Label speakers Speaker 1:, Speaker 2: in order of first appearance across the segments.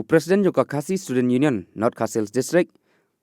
Speaker 1: Presiden juga kasih Student Union North Castle District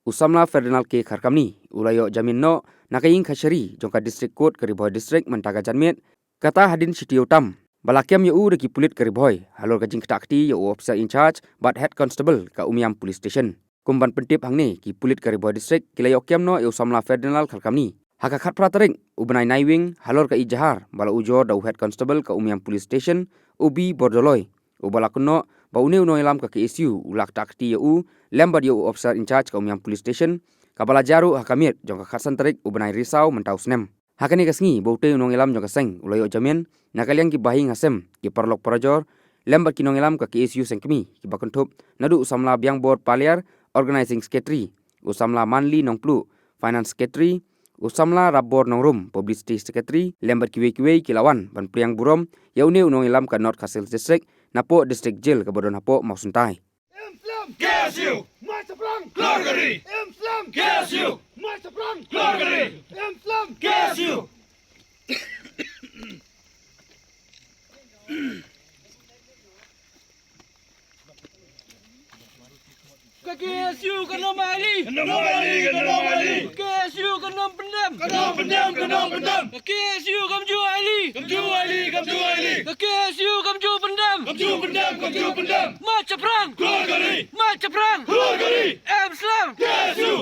Speaker 1: usamla Federal ke Kharkamni ulayo jamin no nakaying khashari jongka District Court Kariboy District mentaga janmet kata hadin sitio tam balakiam yu reki pulit Kariboy halor kajing ketakti yu officer in charge but head constable ka Umiam Police Station kumban pentip hangni ki pulit Kariboy District kilayo kiam no yu usamla Federal Kharkamni haka khat pratering ubenai naiwing halor ka ijahar bala ujo dau head constable ka Umiam Police Station ubi bordoloy ubala kuno baune uno ilam ka KSU ulak takti yu lembar yu officer in charge ka Umiam Police Station kabala jaru hakamit jongka khasan tarik ubenai risau mentau snem hakani kasngi baute uno ilam jongka seng ulayo jamin nakaliang ki bahi ngasem ki parlok parajor lembar ki nongilam ka KSU sengkemi ki bakuntop nadu usamla biang board paliar organizing secretary usamla manli nongplu finance secretary usamla rabor nongrum publicity secretary lembar kiwe kilawan ban priang burom yaune uno ilam ka North Castle District napo district jail ka bodon napo mausuntai
Speaker 2: Islam KSU Masa perang keluargari Islam KSU Masa perang keluargari Islam KSU KSU kena mali KSU kena pendam KSU kamju ali KSU kamju pendam Macam perang keluargari Islam KSU